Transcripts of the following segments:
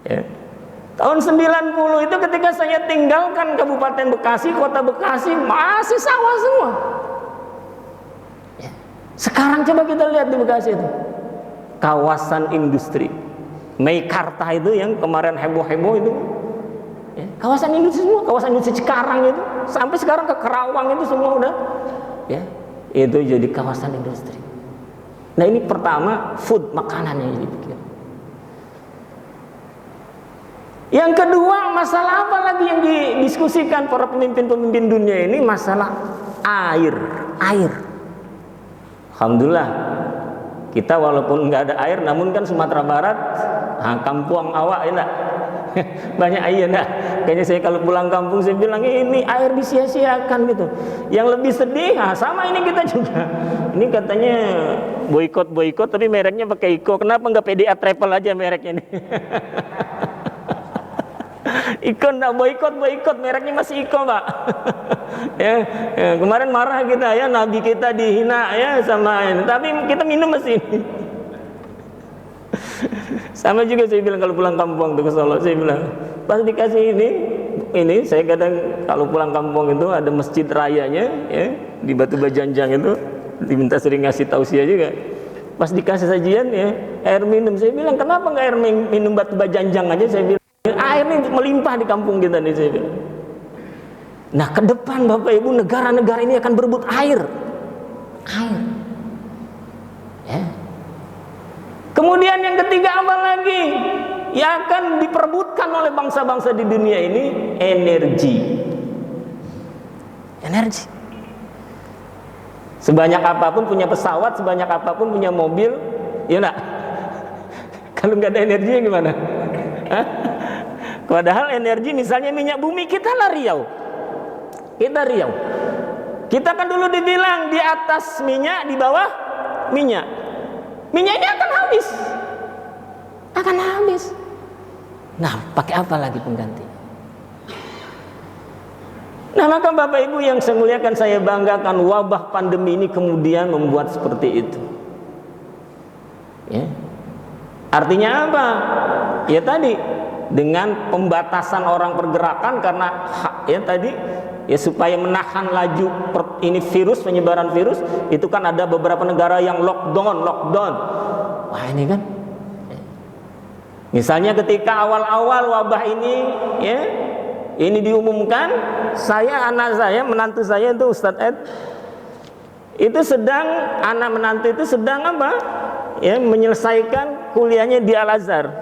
Ya. Tahun 90 itu ketika saya tinggalkan Kabupaten Bekasi, kota Bekasi, masih sawah semua. Ya. Sekarang coba kita lihat di Bekasi itu, kawasan industri Meikarta itu yang kemarin heboh-heboh itu, ya. Kawasan industri semua, kawasan industri Cikarang itu, sampai sekarang ke Kerawang itu semua udah, ya, itu jadi kawasan industri. Nah ini pertama, food, makanan yang dipikir. Yang kedua, masalah apa lagi yang didiskusikan para pemimpin-pemimpin dunia ini? Masalah air. Alhamdulillah, kita walaupun nggak ada air, namun kan Sumatera Barat, kampung awak, ya enggak? Banyak air, enggak? Kayaknya saya kalau pulang kampung saya bilang ini air disia-siakan gitu. Yang lebih sedih, sama ini kita juga. Ini katanya boikot, tapi mereknya pakai Iko. Kenapa nggak PDA Travel aja mereknya nih? Iko nggak boikot, mereknya masih Iko, Pak. ya, kemarin marah kita ya, Nabi kita dihina ya sama ini, tapi kita minum masih ini. Sama juga saya bilang kalau pulang kampung tuh ke Solo, saya bilang pas dikasih ini saya kadang kalau pulang kampung itu ada masjid rayanya ya di Batu Bajanjang itu, diminta sering ngasih tausiah juga. Pas dikasih sajian ya air minum, saya bilang kenapa nggak air minum Batu Bajanjang aja, saya bilang air ini melimpah di kampung kita nih, saya bilang. Nah ke depan Bapak Ibu, negara-negara ini akan berebut air. Ya. Kemudian yang ketiga apa lagi? Yang akan diperebutkan oleh bangsa-bangsa di dunia ini, energi. Sebanyak apapun punya pesawat, sebanyak apapun punya mobil, ya enggak? Kalau nggak ada energinya gimana? Padahal energi misalnya minyak bumi kita lah Riau. Kita kan dulu dibilang di atas minyak, di bawah minyak. Minyaknya akan habis. Nah, pakai apa lagi pengganti? Nah, maka Bapak Ibu yang saya muliakan, saya banggakan, wabah pandemi ini kemudian membuat seperti itu. Ya. Artinya apa? Ya tadi, dengan pembatasan orang pergerakan karena ya tadi ya supaya menahan laju penyebaran virus, itu kan ada beberapa negara yang lockdown. Wah, ini kan misalnya ketika awal-awal wabah ini ya ini diumumkan, menantu saya itu Ustadz Ed itu anak menantu itu sedang apa? Ya, menyelesaikan kuliahnya di Al-Azhar.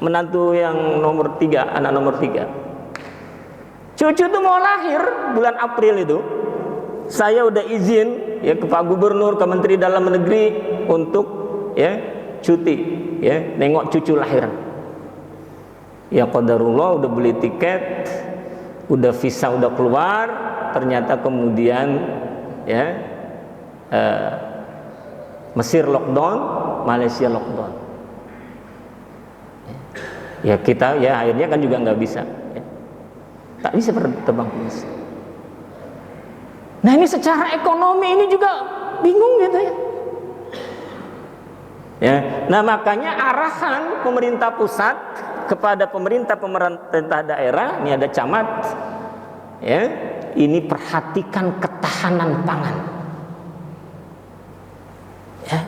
Menantu yang anak nomor 3. Cucu tuh mau lahir bulan April itu. Saya udah izin ya ke Pak Gubernur, ke Menteri Dalam Negeri untuk ya cuti ya nengok cucu lahiran. Ya qadarullah, udah beli tiket, udah visa udah keluar, ternyata kemudian ya Mesir lockdown, Malaysia lockdown. Ya kita ya akhirnya kan juga nggak bisa ya. Tak bisa terbang ke Mesir. Nah ini secara ekonomi ini juga bingung gitu ya. Ya, nah makanya arahan pemerintah pusat kepada pemerintah daerah, ini ada camat ya, ini perhatikan ketahanan pangan ya.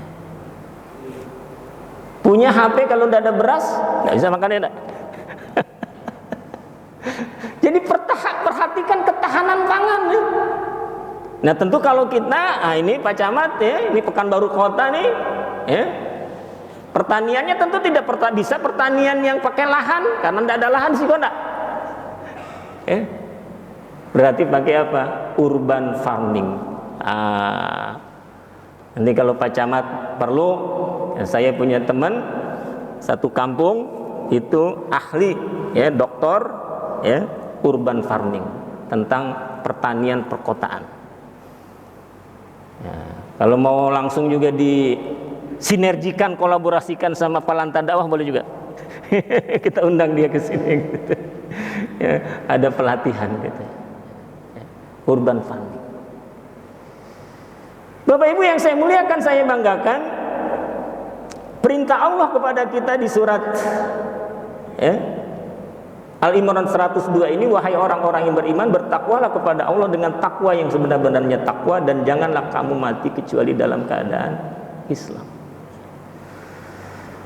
Punya HP kalau tidak ada beras nggak bisa makan, ya. Jadi perhatikan ketahanan pangan ya. Nah tentu kalau kita, ini Pak Camat ya, ini Pekanbaru Kota nih ya, pertaniannya tentu tidak bisa pertanian yang pakai lahan, karena tidak ada lahan sih kok enggak. Berarti pakai apa? Urban farming. Nanti kalau Pak Camat perlu, ya, saya punya teman satu kampung itu ahli ya, doktor ya, urban farming, tentang pertanian perkotaan. Ya, kalau mau langsung juga disinergikan, kolaborasikan sama Palanta Dakwah boleh juga. Kita undang dia ke sini gitu. Ya, ada pelatihan gitu. Ya, urban farming. Bapak Ibu yang saya muliakan, saya banggakan, perintah Allah kepada kita di surat ya. Al-Imran 102 ini, wahai orang-orang yang beriman, bertakwalah kepada Allah dengan takwa yang sebenar-benarnya takwa, dan janganlah kamu mati kecuali dalam keadaan Islam.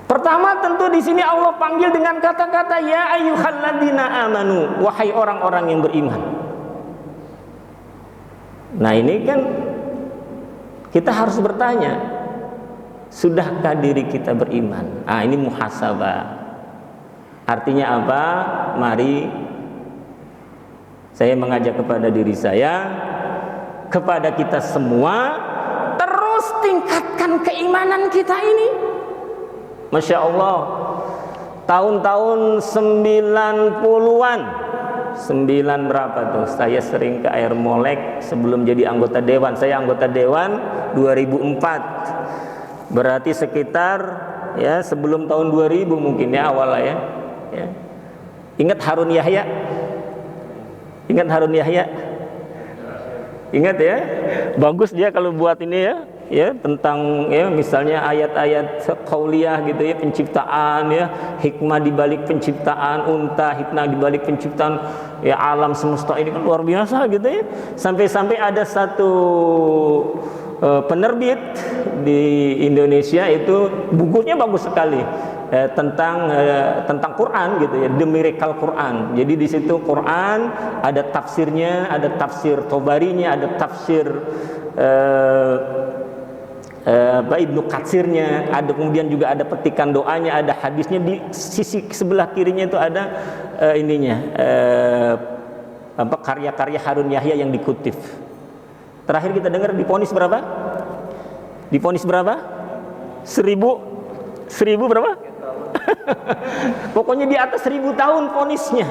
Pertama tentu di sini Allah panggil dengan kata-kata ya ayyuhalladzina amanu, wahai orang-orang yang beriman. Nah ini kan kita harus bertanya, sudahkah diri kita beriman? Ah, ini muhasabah. Artinya apa? Mari saya mengajak kepada diri saya, kepada kita semua, terus tingkatkan keimanan kita ini. Masya Allah, tahun-tahun 90-an, 9 berapa tuh, saya sering ke Air Molek sebelum jadi anggota dewan. Saya anggota dewan 2004, berarti sekitar ya sebelum tahun 2000 mungkin ya awalnya ya. Ya. Ingat Harun Yahya? Ingat Harun Yahya? Ingat ya? Bagus dia kalau buat ini ya, ya tentang ya misalnya ayat-ayat qauliyah gitu ya, penciptaan ya, hikmah di balik penciptaan unta, hikmah di balik penciptaan ya alam semesta ini kan luar biasa gitu ya. Sampai-sampai ada satu penerbit di Indonesia itu bukunya bagus sekali. Tentang Quran gitu ya, The Miracle Quran. Jadi di situ Quran ada tafsirnya, ada tafsir Tobarinya, ada tafsir Ibnu Katsirnya, ada kemudian juga ada petikan doanya, ada hadisnya. Di sisi sebelah kirinya itu ada karya-karya Harun Yahya yang dikutip. Terakhir kita dengar divonis berapa? Divonis berapa? 1000 berapa? Pokoknya di atas 1000 tahun vonisnya.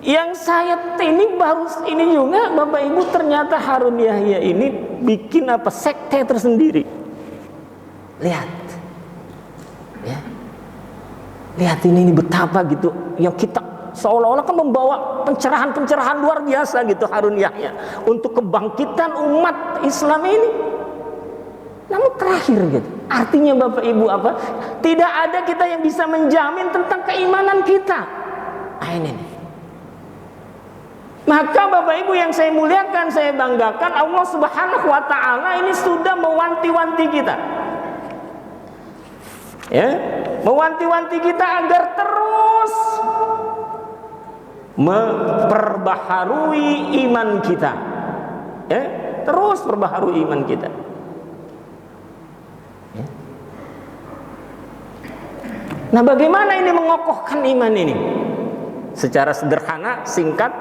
Yang saya ini baru ini juga Bapak Ibu, ternyata Harun Yahya ini bikin apa sekte tersendiri. Lihat, ya, lihat ini betapa gitu. Yang kita seolah-olah kan membawa pencerahan-pencerahan luar biasa gitu Harun Yahya untuk kebangkitan umat Islam ini. Namun terakhir gitu, artinya Bapak Ibu apa? Tidak ada kita yang bisa menjamin tentang keimanan kita. Nah ini nih. Maka Bapak Ibu yang saya muliakan, saya banggakan, Allah Subhanahu wa Ta'ala ini sudah mewanti-wanti kita, ya, mewanti-wanti kita agar terus memperbaharui iman kita, ya, terus perbaharui iman kita. Nah, bagaimana ini mengokohkan iman ini? Secara sederhana, singkat,